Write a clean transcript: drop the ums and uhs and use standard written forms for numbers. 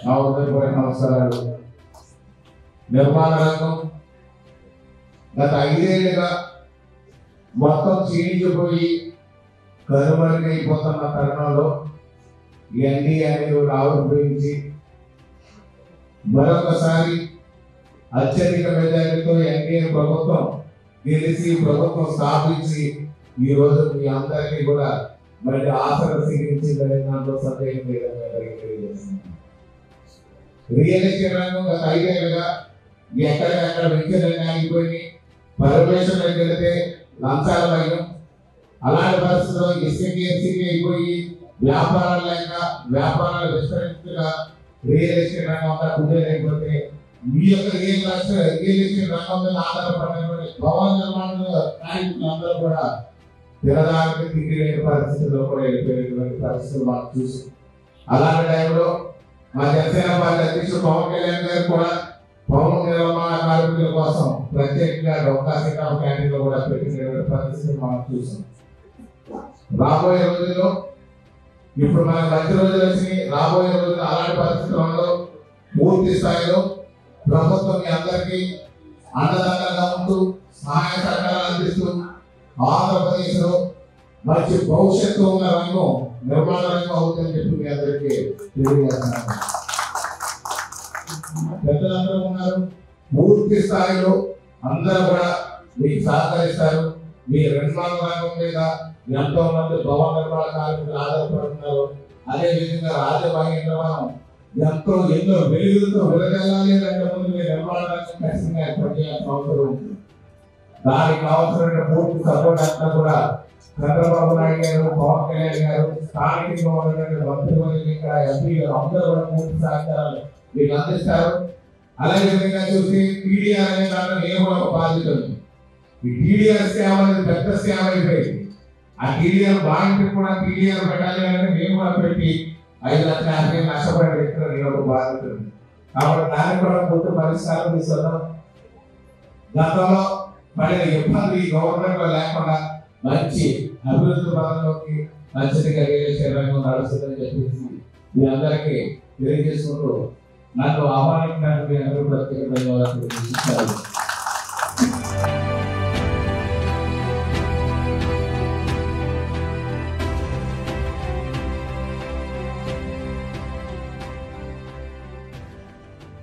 నా ఉదయపూర్వక నమస్కారాలు. నిర్మాణ రంగం గత 5 ఏళ్ళుగా మొత్తం క్షీణించిపోయి కనుమరుగైపోతున్న తరుణంలో ఎన్డీఏ అనేది ఆవిర్భవించి మరొకసారి అత్యధిక మెజారిటీతో ఎన్డీఏ ప్రభుత్వం గెలిచి ప్రభుత్వం స్థాపించి ఈ రోజు మీ అందరికీ కూడా మరి ఆసర సిగించిందని దాంట్లో సందేహం లేదని తెలియజేస్తున్నాను. రియల్ ఎస్టేట్ రంగం గత 5 ఏళ్ళుగా ఎక్కడికక్కడ వెంచర్లన్నీ ఆగిపోయి పర్మిషన్లకు వెళితే లంచాల భయం, అలాంటి పరిస్థితుల్లో ఎస్సీకి అయిపోయి వ్యాపారాలు లేక వ్యాపారాలు విస్తరించగా రియల్ ఎస్టేట్ రంగం అంతా కుదేరైపోతే మీ యొక్క రియల్ ఎస్టేట్ రంగం మీద ఆధారపడినటువంటి భవన నిర్మాణ కార్మికులందరూ కూడా తినడానికి తిరిగి లేని పరిస్థితుల్లో కూడా వెళ్ళిపోయినటువంటి పరిస్థితులు మనం చూసాం. అలాంటి టైంలో మా జనసేన పార్టీ అధ్యక్షుడు పవన్ కళ్యాణ్ గారు కూడా భవన నిర్మాణ కార్మికుల కోసం ప్రత్యేకంగా డొక్కా సీతారామ క్యాంటీన్లో కూడా పెట్టినటువంటి పరిస్థితులు మనం చూసాం. రాబోయే రోజుల్లో ఇప్పుడు మనకు మంచి రోజులు వచ్చి రాబోయే రోజులు అలాంటి పరిస్థితుల్లో పూర్తి స్థాయిలో ప్రభుత్వం మీ అందరికీ అండదండగా ఉంటూ సహాయ సహకారాలు అందిస్తూ ఆంధ్రప్రదేశ్ లో మంచి భవిష్యత్తు ఉన్న రంగం నిర్మాణ రంగం అవుతుందని చెప్పి మీ అందరికీ తెలియజేస్తున్నాను. పెద్దలందరూ ఉన్నారు, పూర్తి స్థాయిలో అందరూ కూడా మీకు సహకరిస్తారు. మీ నిర్మాణ రంగం మీద ఎంతో మంది భవన నిర్మాణ కార్మికులు ఆధారపడుతున్నారు. అదే విధంగా రాజభాగ్య నిర్మాణం ఎన్నో వెలుగులతో వెలగలాలి అంటే ముందు మీ నిర్మాణ రంగం ఖచ్చితంగా ఏర్పాటు చేయాల్సిన అవసరం ఉంటుంది. దానికి కావాల్సిన పూర్తి సపోర్ట్ అంతా కూడా చంద్రబాబు నాయుడు గారు, పవన్ కళ్యాణ్ గారు, స్థానికంగా ఉన్నటువంటి మంత్రివర్గం ఇంకా ఎంపీ గారు అందరూ కూడా పూర్తి సహకారాలు మీకు అందిస్తారు. అలాగే విధంగా చూసి టీడీఆర్ అనే దాంట్లో నేను కూడా ఒక బాధ్యత ఉంది. ఈ టీడీఆర్ స్కామ్ అనేది పెద్ద స్కామ్ అయిపోయింది. ఆ టీడీఆర్ బాధ్యత కూడా టీడీఆర్ పెట్టాలి అంటే మేము కూడా పెట్టి 5,50,000 నష్టపడే వ్యక్తులు నేను ఒక బాధ్యత ఉంది. కాబట్టి దానికి కూడా పూర్తి పరిష్కారం తీసుకుందాం. గతంలో పడిన ఇబ్బంది ఈ గవర్నమెంట్ లో లేకుండా మంచి అభివృద్ధి పదంలోకి మంచిగా రంగం నడుస్తుందని చెప్పేసి మీ అందరికీ తెలియజేసుకుంటూ నన్ను ఆహ్వానించడానికి మీ అందరూ ప్రత్యేక ధన్యవాదాలు.